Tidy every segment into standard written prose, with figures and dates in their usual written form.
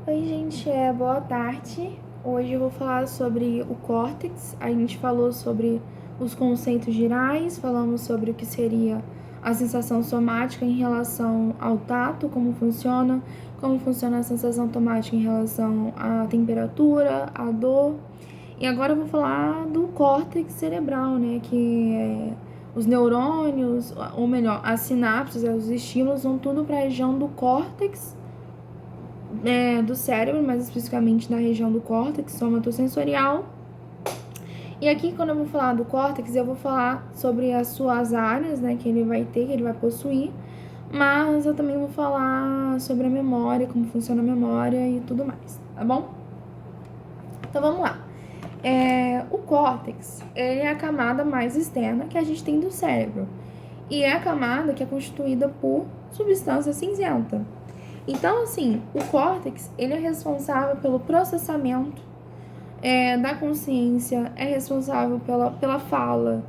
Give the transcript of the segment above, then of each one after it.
Oi, gente, boa tarde. Hoje eu vou falar sobre o córtex. A gente falou sobre os conceitos gerais, falamos sobre o que seria a sensação somática em relação ao tato, como funciona a sensação somática em relação à temperatura, à dor. E agora eu vou falar do córtex cerebral, né, que é os neurônios, ou melhor, as sinapses, os estímulos vão tudo para a região do córtex do cérebro, mais especificamente na região do córtex somatosensorial. E aqui, quando eu vou falar do córtex, eu vou falar sobre as suas áreas, né, que ele vai ter, que ele vai possuir, mas eu também vou falar sobre a memória, como funciona a memória e tudo mais, tá bom? Então vamos lá. O córtex, ele é a camada mais externa que a gente tem do cérebro, e é a camada que é constituída por substância cinzenta. Então, assim, o córtex, ele é responsável pelo processamento da consciência, é responsável pela fala,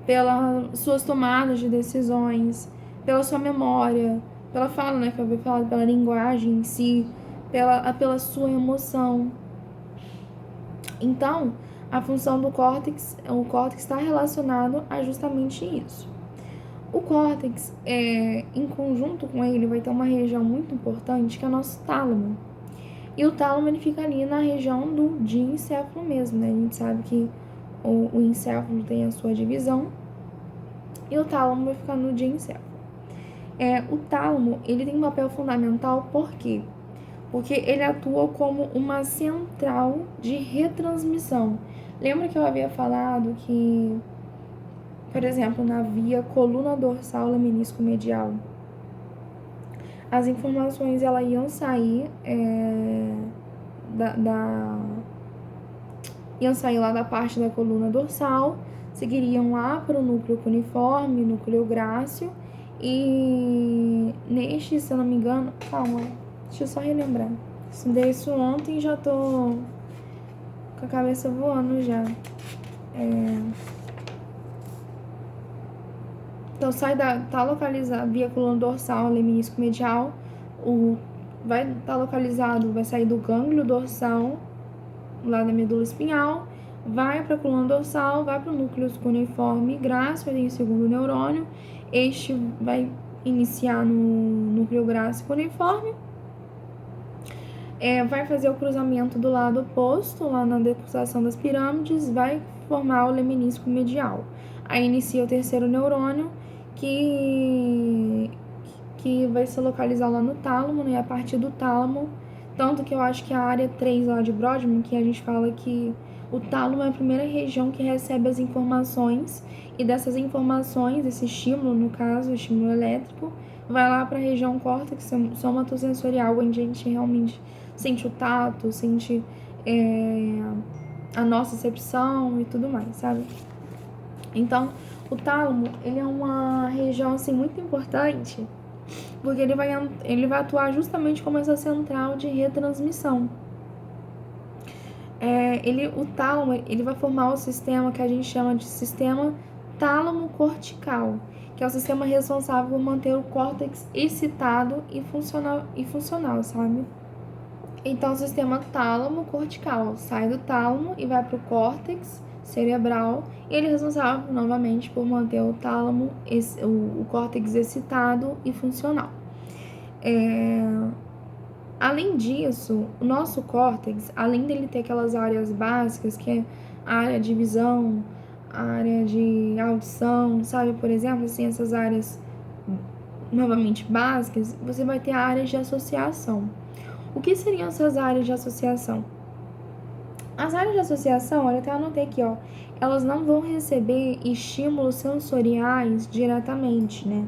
pelas suas tomadas de decisões, pela sua memória, pela fala, né, que eu havia falado, pela linguagem em si, pela sua emoção. Então, a função do córtex, o córtex está relacionado a justamente isso. O córtex, em conjunto com ele, vai ter uma região muito importante que é o nosso tálamo. E o tálamo ele fica ali na região do diencéfalo mesmo, né? A gente sabe que o encéfalo tem a sua divisão e o tálamo vai ficar no diencéfalo. O tálamo ele tem um papel fundamental, por quê? Porque ele atua como uma central de retransmissão. Lembra que eu havia falado que, por exemplo, na via coluna dorsal laminísco medial, as informações elas iam sair iam sair lá da parte da coluna dorsal, seguiriam lá para o núcleo cuneiforme, núcleo grácil, e neste, se eu não me engano, calma, deixa eu só relembrar. Estudei isso ontem e já tô com a cabeça voando já. Então tá localizado via coluna dorsal, leminisco medial, vai estar localizado, vai sair do gânglio dorsal, lá da medula espinhal, vai para a coluna dorsal, vai para o núcleo cuneiforme grácil, tem o segundo neurônio, este vai iniciar no núcleo grácil cuneiforme, vai fazer o cruzamento do lado oposto, lá na decussação das pirâmides, vai formar o leminisco medial. Aí inicia o terceiro neurônio, que vai se localizar lá no tálamo, né? A partir do tálamo, tanto que eu acho que a área 3 lá de Brodmann, que a gente fala que o tálamo é a primeira região que recebe as informações, e dessas informações, esse estímulo, no caso, o estímulo elétrico, vai lá para a região córtex somatosensorial, onde a gente realmente sente o tato, sente a nossa e tudo mais, sabe? Então, o tálamo, ele é uma região, assim, muito importante, porque ele vai atuar justamente como essa central de retransmissão. O tálamo, ele vai formar o sistema que a gente chama de sistema tálamo-cortical, que é o sistema responsável por manter o córtex excitado e funcional, sabe? Então, o sistema tálamo-cortical sai do tálamo e vai para o córtex cerebral, e ele é responsável, novamente, por manter o tálamo, o córtex excitado e funcional. Além disso, o nosso córtex, além dele ter aquelas áreas básicas, que é a área de visão, a área de audição, sabe? Por exemplo, assim, essas áreas novamente básicas, você vai ter áreas de associação. O que seriam essas áreas de associação? As áreas de associação, olha, até anotei aqui, ó, elas não vão receber estímulos sensoriais diretamente, né?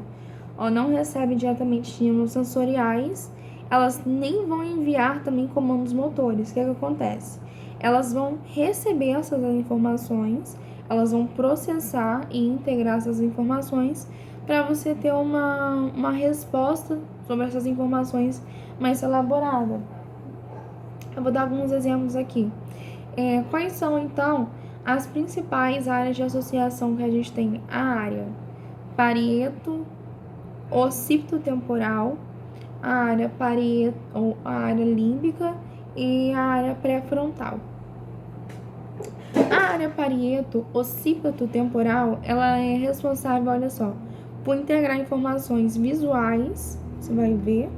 Não recebem diretamente estímulos sensoriais, elas nem vão enviar também comandos motores. O que acontece? Elas vão receber essas informações, elas vão processar e integrar essas informações para você ter uma resposta sobre essas informações mais elaborada. Eu vou dar alguns exemplos aqui. Quais são, então, as principais áreas de associação que a gente tem? A área parieto, occipitotemporal, a área parieto, ou a área límbica e a área pré-frontal. A área parieto-occipito-temporal, ela é responsável, olha só, por integrar informações visuais, você vai ver,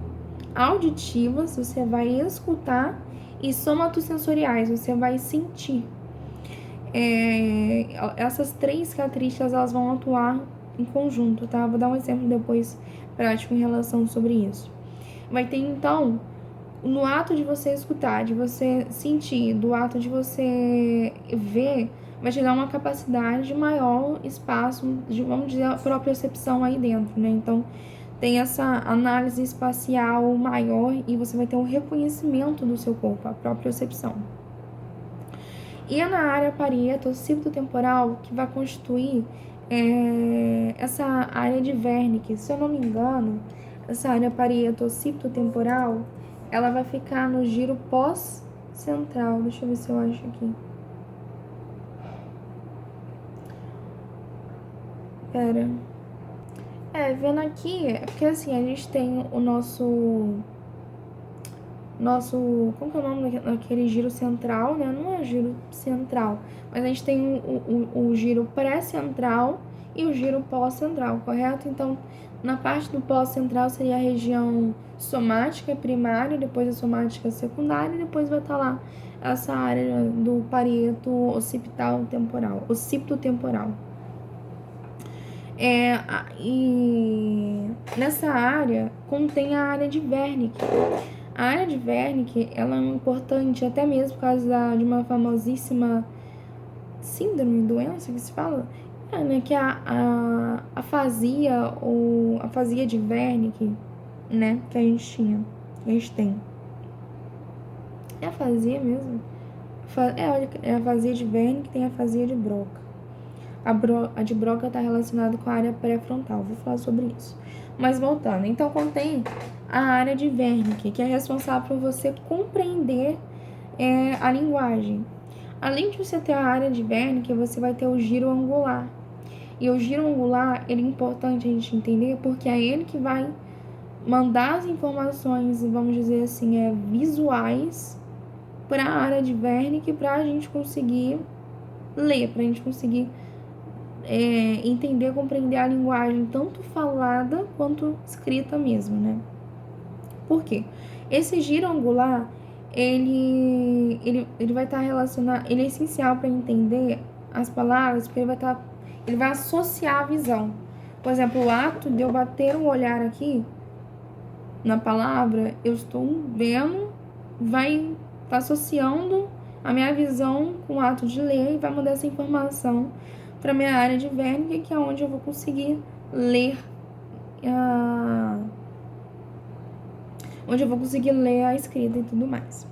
auditivas, você vai escutar, e somatosensoriais, você vai sentir. Essas três características, elas vão atuar em conjunto, tá? Vou dar um exemplo depois prático em relação sobre isso. Vai ter, então, no ato de você escutar, de você sentir, do ato de você ver, vai te dar uma capacidade de maior espaço, de, vamos dizer, a propriocepção aí dentro, né? Então, tem essa análise espacial maior e você vai ter um reconhecimento do seu corpo, a propriocepção. E é na área parieto-occipito-temporal que vai constituir essa área de Wernicke. Se eu não me engano, essa área parieto-occipito-temporal, ela vai ficar no giro pós-central. Deixa eu ver se eu acho aqui. Pera. Vendo aqui, é porque assim, a gente tem o nosso... Como que é o nome daquele giro central, né? Não é giro central, mas a gente tem o giro pré-central e o giro pós-central, correto? Então, na parte do pós-central seria a região somática primária, depois a somática secundária, e depois vai estar lá essa área do parieto occipital-temporal, occipito-temporal. E nessa área contém a área de Wernicke. A área de Wernicke, ela é importante até mesmo por causa de uma famosíssima síndrome, doença que se fala, né, que é a afasia ou afasia de Wernicke, né, que a gente tem. É afasia mesmo? É a afasia de Wernicke, tem a afasia de Broca. A de Broca está relacionada com a área pré-frontal, vou falar sobre isso. Mas voltando, então contém a área de Wernicke, que é responsável por você compreender a linguagem. Além de você ter a área de Wernicke, você vai ter o giro angular. E o giro angular, ele é importante a gente entender, porque é ele que vai mandar as informações, vamos dizer assim, visuais para a área de Wernicke, para a gente conseguir ler, para a gente conseguir entender, compreender a linguagem, tanto falada quanto escrita mesmo, né? Por quê? Esse giro angular, ele vai estar relacionado, ele é essencial para entender as palavras, porque ele vai associar a visão. Por exemplo, o ato de eu bater um olhar aqui na palavra, eu estou vendo, vai estar associando a minha visão com o ato de ler e vai mandar essa informação para minha área de Wernicke, que é onde eu vou conseguir ler a escrita e tudo mais.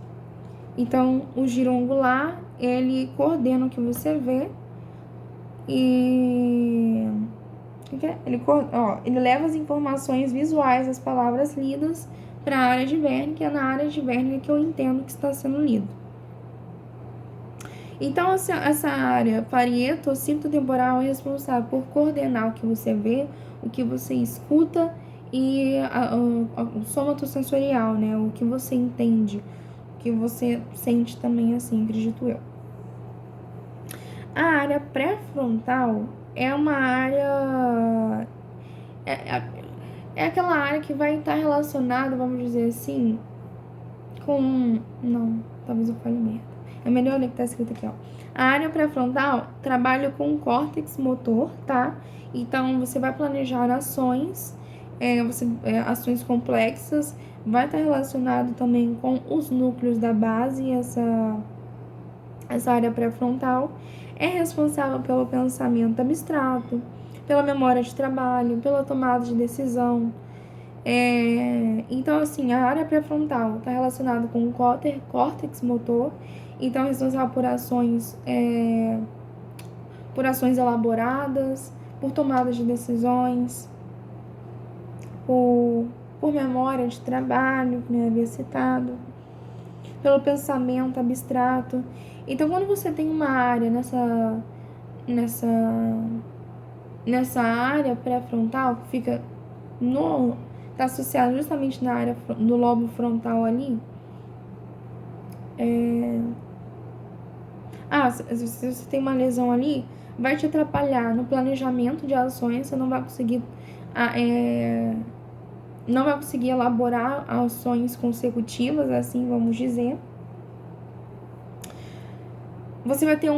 Então, o giro angular, ele coordena o que você vê e ele leva as informações visuais das palavras lidas para a área de Wernicke, é na área de Wernicke que eu entendo que está sendo lido. Então, essa área parieto-occipito-temporal é responsável por coordenar o que você vê, o que você escuta e o somatosensorial, né? O que você entende, o que você sente também, assim, acredito eu. A área pré-frontal é uma área... É aquela área que vai estar relacionada, vamos dizer assim, com... Não, talvez eu fale merda. É melhor ler o que tá escrito aqui, ó. A área pré-frontal trabalha com o córtex motor, tá? Então, você vai planejar ações, ações complexas, vai estar relacionado também com os núcleos da base, essa área pré-frontal. É responsável pelo pensamento abstrato, pela memória de trabalho, pela tomada de decisão. Então, assim, a área pré-frontal está relacionada com o córtex motor, então é responsável por ações elaboradas, por tomadas de decisões, por memória de trabalho, que eu havia citado, pelo pensamento abstrato. Então, quando você tem uma área nessa área pré-frontal, que fica está associado justamente na área do lobo frontal ali, Se você tem uma lesão ali, vai te atrapalhar no planejamento de ações, você não vai conseguir, não vai conseguir elaborar ações consecutivas, assim vamos dizer. Você vai ter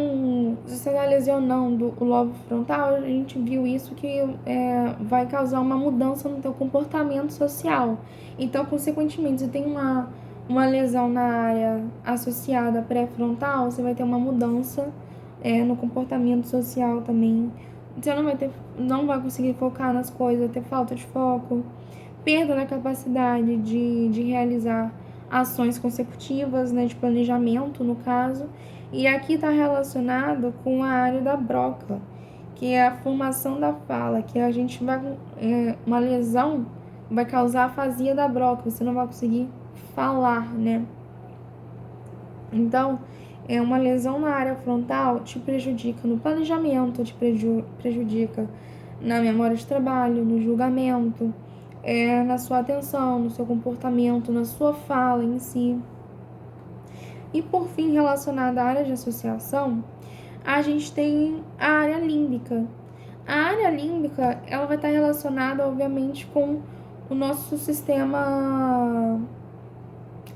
se você está lesionando o lobo frontal, a gente viu isso que vai causar uma mudança no teu comportamento social. Então, consequentemente, se tem uma lesão na área associada à pré-frontal, você vai ter uma mudança no comportamento social também. Você não vai conseguir focar nas coisas, vai ter falta de foco, perda na capacidade de realizar ações consecutivas, né, de planejamento, no caso. E aqui está relacionado com a área da broca, que é a formação da fala, que a gente vai... uma lesão vai causar afasia da broca, você não vai conseguir falar, né? Então, uma lesão na área frontal te prejudica no planejamento, te prejudica na memória de trabalho, no julgamento, na sua atenção, no seu comportamento, na sua fala em si. E por fim, relacionada à área de associação, a gente tem a área límbica. A área límbica, ela vai estar relacionada, obviamente, com o nosso sistema...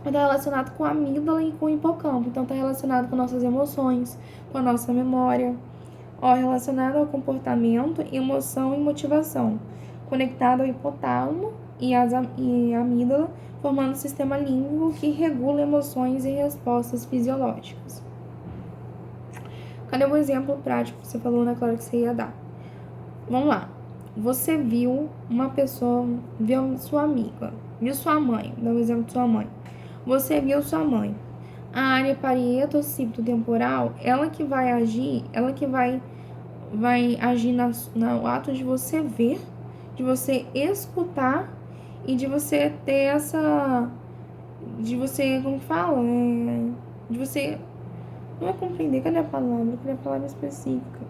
Está relacionado com a amígdala e com o hipocampo. Então, está relacionado com nossas emoções, com a nossa memória. Relacionado ao comportamento, emoção e motivação. Conectado ao hipotálamo e a amígdala, formando o sistema límbico que regula emoções e respostas fisiológicas. Cadê o exemplo prático que você falou, né, Clara, que você ia dar? Vamos lá. Você viu uma pessoa, viu sua amiga, viu sua mãe, dá um exemplo de sua mãe. Você viu sua mãe. A área parieto-occipital-temporal, ela que vai agir, ela que vai agir no ato de você ver, de você escutar e de você ter de você, como fala? De você... Não é compreender, cadê a palavra? Cadê a palavra específica?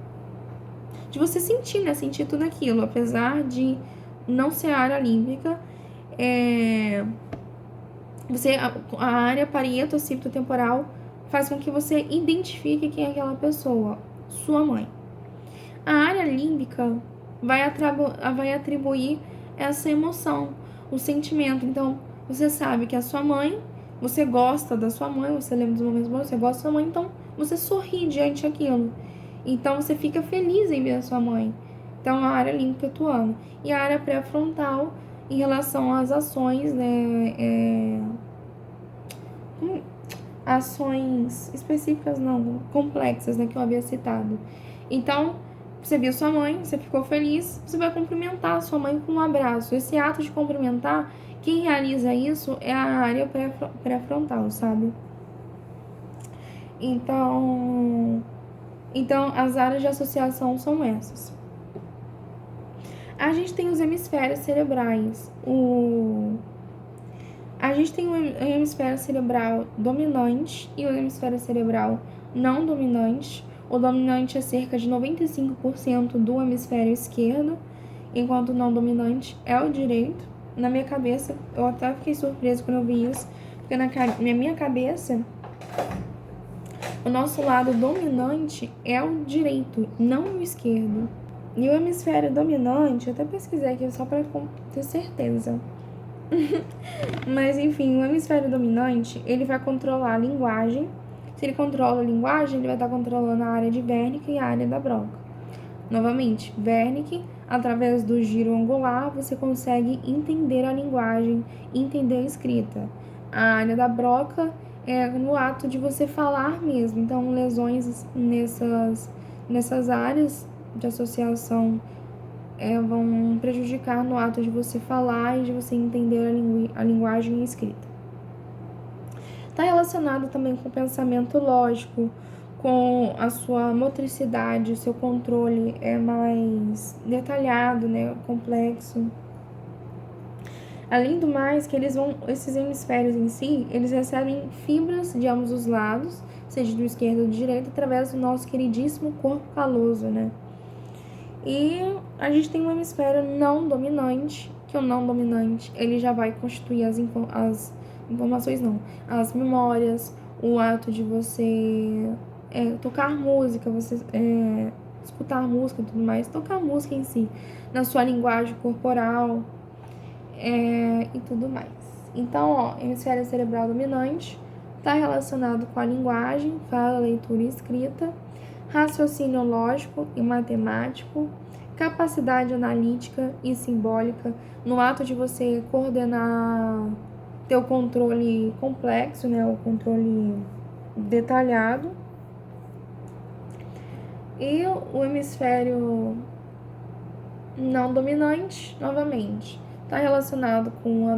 De você sentir, né? Sentir tudo aquilo. Apesar de não ser a área límbica, a área parieto-occipital-temporal faz com que você identifique quem é aquela pessoa, sua mãe. A área límbica vai atribuir essa emoção, o sentimento. Então, você sabe que a sua mãe, você gosta da sua mãe, você lembra dos momentos bons, você gosta da sua mãe, então você sorri diante daquilo. Então, você fica feliz em ver a sua mãe. Então, a área límbica atuando. E a área pré-frontal, em relação às ações, né, ações específicas, não, complexas, né, que eu havia citado. Então, você viu sua mãe, você ficou feliz, você vai cumprimentar a sua mãe com um abraço. Esse ato de cumprimentar, quem realiza isso é a área pré-frontal, sabe? Então, as áreas de associação são essas. A gente tem os hemisférios cerebrais. A gente tem o hemisfério cerebral dominante e o hemisfério cerebral não dominante. O dominante é cerca de 95% do hemisfério esquerdo, enquanto o não dominante é o direito. Na minha cabeça, eu até fiquei surpresa quando eu vi isso, porque na minha cabeça, o nosso lado dominante é o direito, não o esquerdo. E o hemisfério dominante, eu até pesquisei aqui só para ter certeza. Mas enfim, o hemisfério dominante, ele vai controlar a linguagem. Se ele controla a linguagem, ele vai estar controlando a área de Wernicke e a área da Broca. Novamente, Wernicke, através do giro angular, você consegue entender a linguagem, entender a escrita. A área da Broca é no ato de você falar mesmo. Então, lesões nessas áreas de associação vão prejudicar no ato de você falar e de você entender a linguagem escrita. Está relacionado também com o pensamento lógico, com a sua motricidade, o seu controle é mais detalhado, né, complexo. Além do mais, que esses hemisférios em si, eles recebem fibras de ambos os lados, seja do esquerdo ou do direito, através do nosso queridíssimo corpo caloso, né? E a gente tem um hemisfério não dominante, que o não dominante, ele já vai constituir as informações, as memórias, o ato de você tocar música, você escutar música e tudo mais, tocar música em si, na sua linguagem corporal e tudo mais. Então, ó, hemisfério cerebral dominante está relacionado com a linguagem, fala, leitura e escrita, raciocínio lógico e matemático, capacidade analítica e simbólica, no ato de você coordenar, ter o controle complexo, né, o controle detalhado. E o hemisfério não dominante, novamente, está relacionado com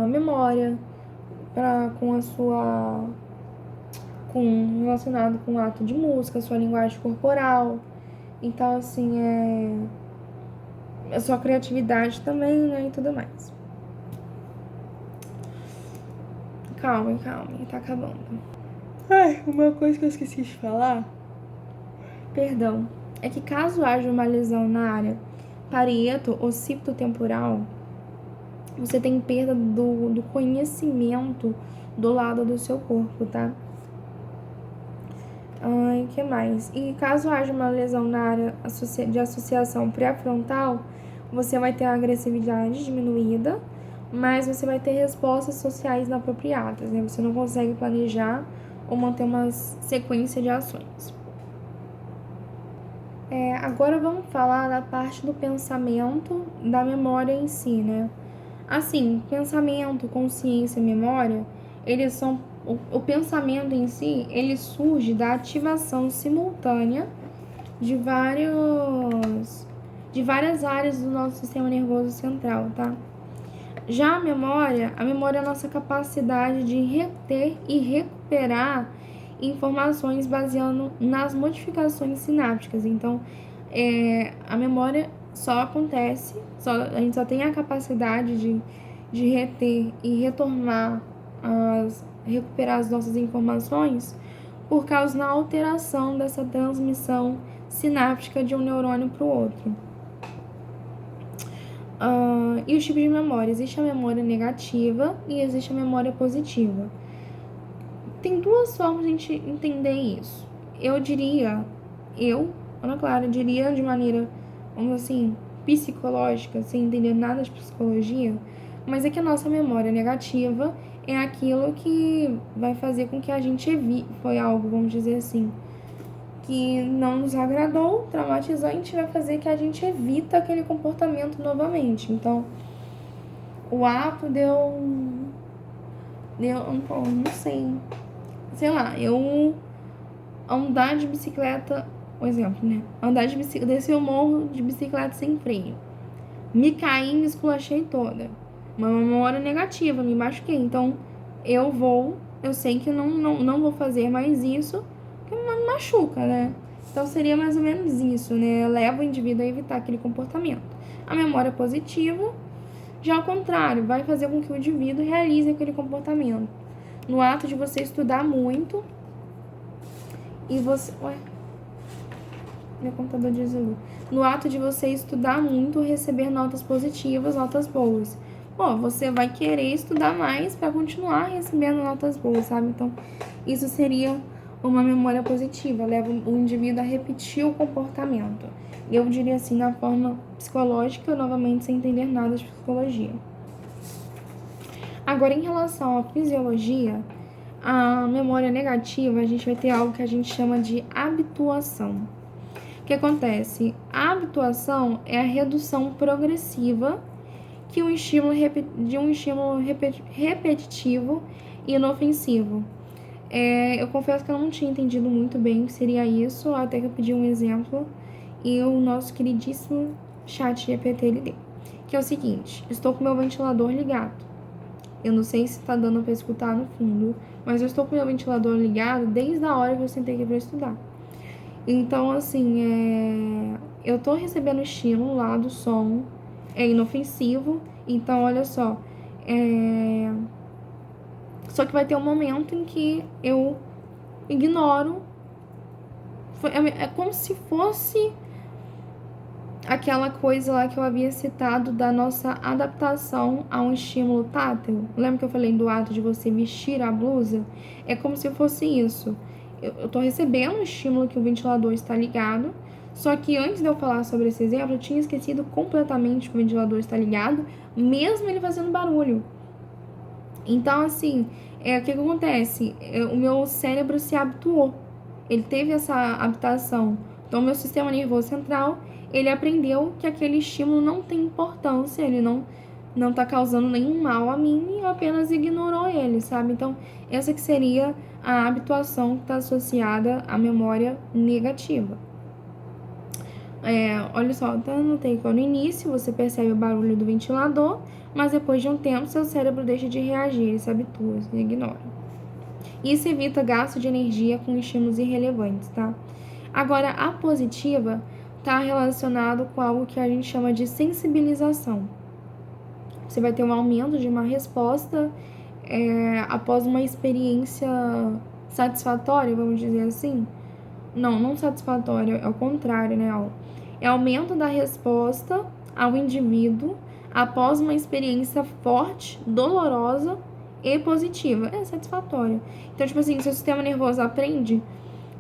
a memória, relacionado com o ato de música, sua linguagem corporal. Então, assim, a sua criatividade também, né, e tudo mais. Calma, tá acabando. Ai, uma coisa que eu esqueci de falar, perdão, é que caso haja uma lesão na área parieto occipitotemporal, você tem perda do conhecimento do lado do seu corpo, tá? Ai, que mais? E caso haja uma lesão na área de associação pré-frontal, você vai ter a agressividade diminuída, mas você vai ter respostas sociais inapropriadas, né? Você não consegue planejar ou manter uma sequência de ações. Agora vamos falar da parte do pensamento, da memória em si, né? Assim, pensamento, consciência e memória, eles são... O pensamento em si, ele surge da ativação simultânea de várias áreas do nosso sistema nervoso central, tá? Já a memória é a nossa capacidade de reter e recuperar informações baseando nas modificações sinápticas. Então, a memória só acontece, a gente só tem a capacidade de reter e recuperar as nossas informações por causa da alteração dessa transmissão sináptica de um neurônio para o outro. E os tipos de memória? Existe a memória negativa e existe a memória positiva. Tem duas formas de a gente entender isso. Ana Clara, diria de maneira, vamos assim, psicológica, sem entender nada de psicologia, mas é que a nossa memória negativa é aquilo que vai fazer com que a gente evite, foi algo, vamos dizer assim, que não nos agradou, traumatizante, vai fazer que a gente evita aquele comportamento novamente. Então, o ato não sei lá, eu andar de bicicleta, por exemplo, né? Andar de bicicleta, descer o morro de bicicleta sem freio. Me caí e me esculachei toda. Uma memória negativa, me machuquei. Então, eu sei que eu não vou fazer mais isso, que me machuca, né? Então, seria mais ou menos isso, né? Leva o indivíduo a evitar aquele comportamento. A memória positiva, já ao contrário, vai fazer com que o indivíduo realize aquele comportamento. No ato de você estudar muito e você... meu computador desligou. No ato de você estudar muito, receber notas positivas, notas boas. Você vai querer estudar mais para continuar recebendo notas boas, sabe? Então, isso seria uma memória positiva, leva o indivíduo a repetir o comportamento. Eu diria assim, na forma psicológica, novamente, sem entender nada de psicologia. Agora, em relação à fisiologia, a memória negativa, a gente vai ter algo que a gente chama de habituação. O que acontece? A habituação é a redução progressiva de um estímulo repetitivo e inofensivo. Eu confesso que eu não tinha entendido muito bem o que seria isso, até que eu pedi um exemplo e o nosso queridíssimo chat GPT ele deu. Que é o seguinte, estou com meu ventilador ligado. Eu não sei se está dando para escutar no fundo, mas eu estou com meu ventilador ligado desde a hora que eu sentei aqui para estudar. Então, assim, eu tô recebendo estímulo lá do som, é inofensivo, então, olha só, só que vai ter um momento em que eu ignoro, é como se fosse aquela coisa lá que eu havia citado da nossa adaptação a um estímulo tátil. Lembra que eu falei do ato de você vestir a blusa? É como se fosse isso. Eu tô recebendo um estímulo que o ventilador está ligado, só que antes de eu falar sobre esse exemplo, eu tinha esquecido completamente que o ventilador está ligado, mesmo ele fazendo barulho. Então, assim, o que acontece? O meu cérebro se habituou. Ele teve essa habitação. Então, o meu sistema nervoso central, ele aprendeu que aquele estímulo não tem importância, ele não tá causando nenhum mal a mim e apenas ignorou ele, sabe? Então, essa que seria a habituação que está associada à memória negativa. Olha só, então eu notei que no início você percebe o barulho do ventilador, mas depois de um tempo seu cérebro deixa de reagir, ele se habitua, se ignora. Isso evita gasto de energia com estímulos irrelevantes, tá? Agora, a positiva está relacionado com algo que a gente chama de sensibilização. Você vai ter um aumento de uma resposta após uma experiência satisfatória, vamos dizer assim. Não satisfatória, é o contrário, né? É aumento da resposta ao indivíduo após uma experiência forte, dolorosa e positiva. É satisfatória. Então, tipo assim, seu sistema nervoso aprende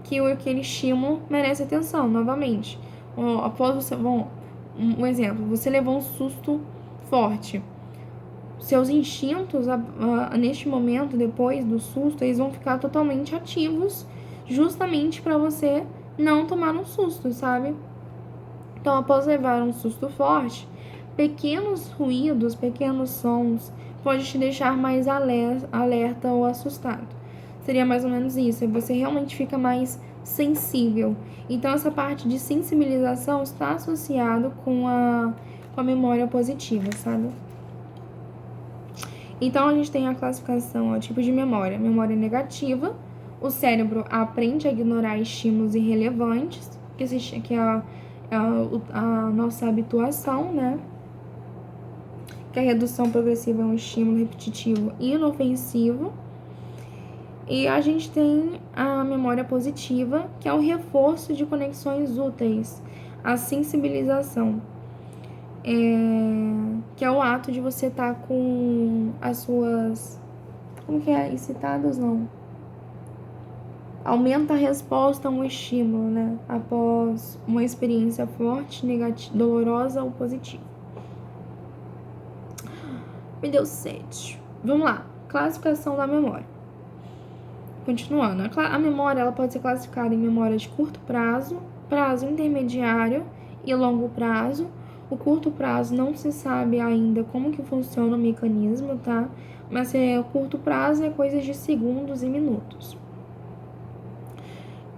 que aquele estímulo merece atenção, novamente. Após você... Bom, um exemplo. Você levou um susto forte. Seus instintos, neste momento, depois do susto, eles vão ficar totalmente ativos, justamente para você não tomar um susto, sabe? Então, após levar um susto forte, pequenos ruídos, pequenos sons, pode te deixar mais alerta ou assustado. Seria mais ou menos isso, você realmente fica mais sensível. Então, essa parte de sensibilização está associado com a memória positiva, sabe? Então, a gente tem a classificação, tipo de memória. Memória negativa, o cérebro aprende a ignorar estímulos irrelevantes, que é a nossa habituação, né? Que a redução progressiva é um estímulo repetitivo e inofensivo. E a gente tem a memória positiva, que é o reforço de conexões úteis, a sensibilização, que é o ato de você estar com as suas... Como que é? Excitadas, não. Aumenta a resposta a um estímulo, né? Após uma experiência forte, negativa, dolorosa ou positiva. Me deu sede. Vamos lá. Classificação da memória. Continuando. A memória ela pode ser classificada em memória de curto prazo, prazo intermediário e longo prazo. O curto prazo não se sabe ainda como que funciona o mecanismo, tá? Mas o curto prazo é coisa de segundos e minutos.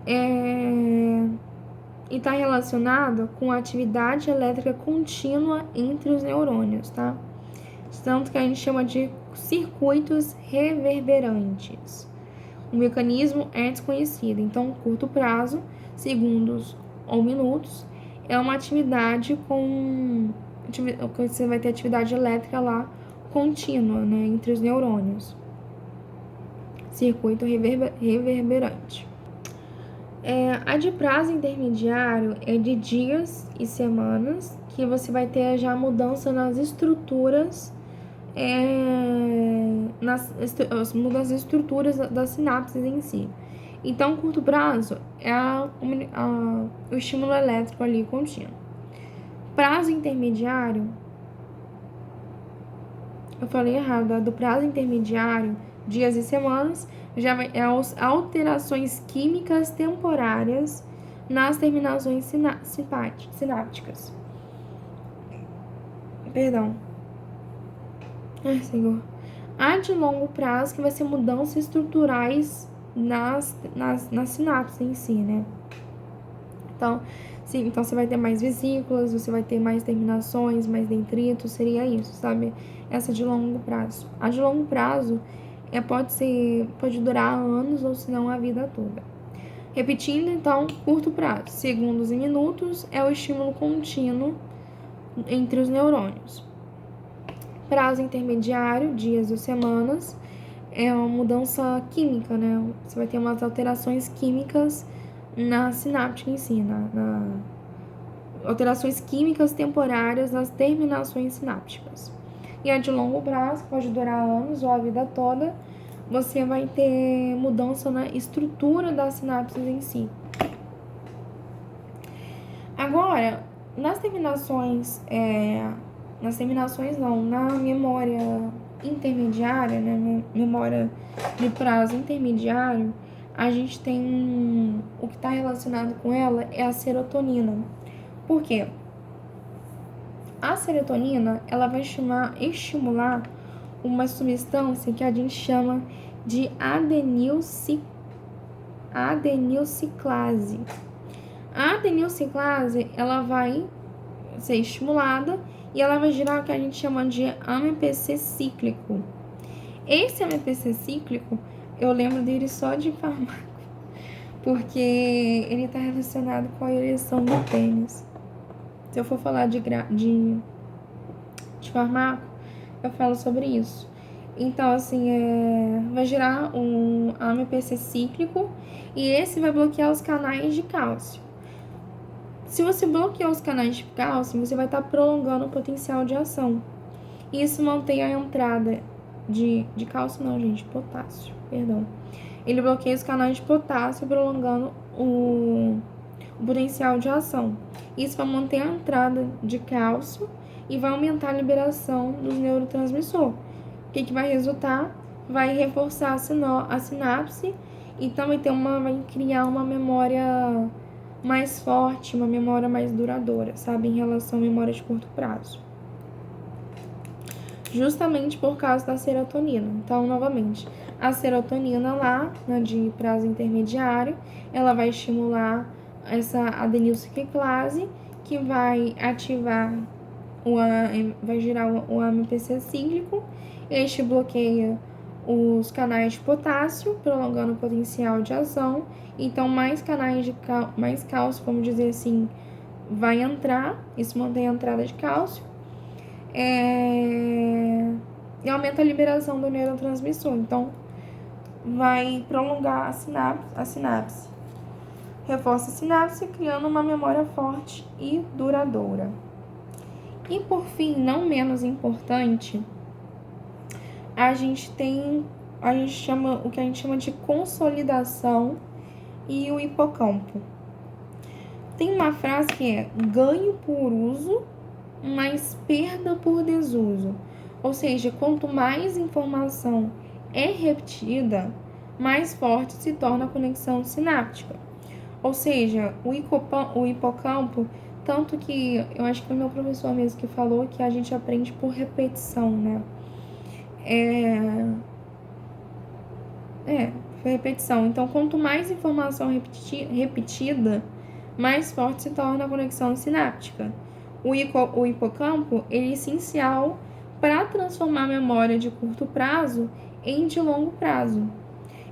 E está relacionado com a atividade elétrica contínua entre os neurônios, tá? Tanto que a gente chama de circuitos reverberantes. O mecanismo é desconhecido, então, curto prazo, segundos ou minutos, é uma atividade você vai ter atividade elétrica lá contínua, né, entre os neurônios. Circuito reverberante. A de prazo intermediário é de dias e semanas, que você vai ter já mudança nas estruturas, nas estruturas das sinapses em si. Então, curto prazo é o estímulo elétrico ali contínuo. Prazo intermediário, eu falei errado, do prazo intermediário, dias e semanas, já é as alterações químicas temporárias nas terminações sinápticas. Perdão. Ai, Senhor. A de longo prazo, que vai ser mudanças estruturais nas sinapses em si, né? Então, sim, então você vai ter mais vesículas, você vai ter mais terminações, mais detritos, seria isso, sabe? Essa de longo prazo. A de longo prazo pode durar anos ou se não a vida toda. Repetindo, então, curto prazo, segundos e minutos, é o estímulo contínuo entre os neurônios. Prazo intermediário, dias ou semanas, é uma mudança química, né? Você vai ter umas alterações químicas na sináptica em si, alterações químicas temporárias nas terminações sinápticas. E a de longo prazo, pode durar anos ou a vida toda, você vai ter mudança na estrutura das sinapses em si. Agora, nas terminações na memória intermediária, né, memória de prazo intermediário, a gente tem o que está relacionado com ela é a serotonina. Por quê? A serotonina, ela vai estimular uma substância que a gente chama de adenilciclase. A adenilciclase, ela vai ser estimulada e ela vai gerar o que a gente chama de AMPC cíclico. Esse AMPC cíclico, eu lembro dele só de fármaco, porque ele está relacionado com a ereção do pênis. Se eu for falar de fármaco, eu falo sobre isso. Então, assim, vai gerar um AMPC cíclico e esse vai bloquear os canais de cálcio. Se você bloquear os canais de cálcio, você vai estar prolongando o potencial de ação. Isso mantém a entrada de cálcio, não, gente, potássio, perdão. Ele bloqueia os canais de potássio, prolongando o potencial de ação. Isso vai manter a entrada de cálcio e vai aumentar a liberação dos neurotransmissores. O que vai resultar? Vai reforçar a sinapse e também vai criar uma memória mais forte, uma memória mais duradoura, sabe? Em relação à memória de curto prazo. Justamente por causa da serotonina. Então, novamente, a serotonina lá, de prazo intermediário, ela vai estimular essa adenilciclase, que vai ativar, vai gerar o AMPC cíclico. Este bloqueia os canais de potássio, prolongando o potencial de ação. Então, mais cálcio, vamos dizer assim, vai entrar. Isso mantém a entrada de cálcio. E aumenta a liberação do neurotransmissor. Então, vai prolongar a sinapse. Reforça a sinapse, criando uma memória forte e duradoura. E, por fim, não menos importante, a gente chama o que a gente chama de consolidação e o hipocampo. Tem uma frase que é ganho por uso, mas perda por desuso. Ou seja, quanto mais informação é repetida, mais forte se torna a conexão sináptica. Ou seja, o hipocampo, tanto que eu acho que foi meu professor mesmo que falou que a gente aprende por repetição, né? Foi repetição. Então, quanto mais informação repetida, mais forte se torna a conexão sináptica. O hipocampo ele é essencial para transformar a memória de curto prazo em de longo prazo.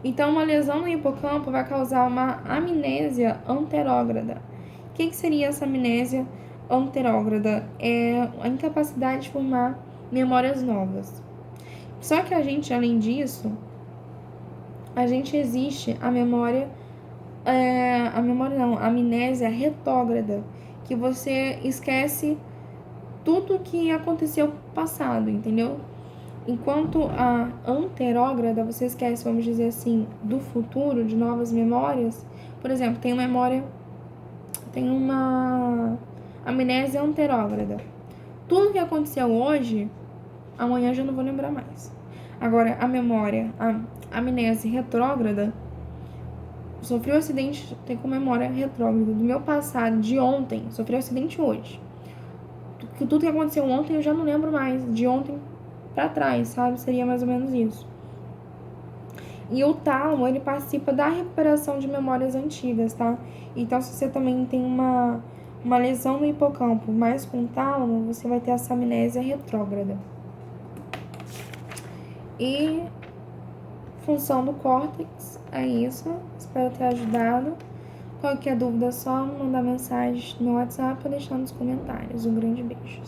Então, uma lesão no hipocampo vai causar uma amnésia anterógrada. O que seria essa amnésia anterógrada? É a incapacidade de formar memórias novas. Só que além disso, existe a amnésia retrógrada, que você esquece tudo que aconteceu no passado, entendeu? Enquanto a anterógrada, você esquece, vamos dizer assim, do futuro, de novas memórias. Por exemplo, tem uma amnésia anterógrada. Tudo que aconteceu hoje, amanhã já não vou lembrar mais. Agora, a amnésia retrógrada, sofri um acidente, tem com memória retrógrada do meu passado, de ontem, sofri um acidente hoje. Tudo que aconteceu ontem eu já não lembro mais, de ontem para trás, sabe? Seria mais ou menos isso. E o tálamo, ele participa da recuperação de memórias antigas, tá? Então, se você também tem uma lesão no hipocampo, mas com o tálamo, você vai ter essa amnésia retrógrada. E função do córtex é isso. Espero ter ajudado. Qualquer dúvida é só mandar mensagem no WhatsApp ou deixar nos comentários. Um grande beijo.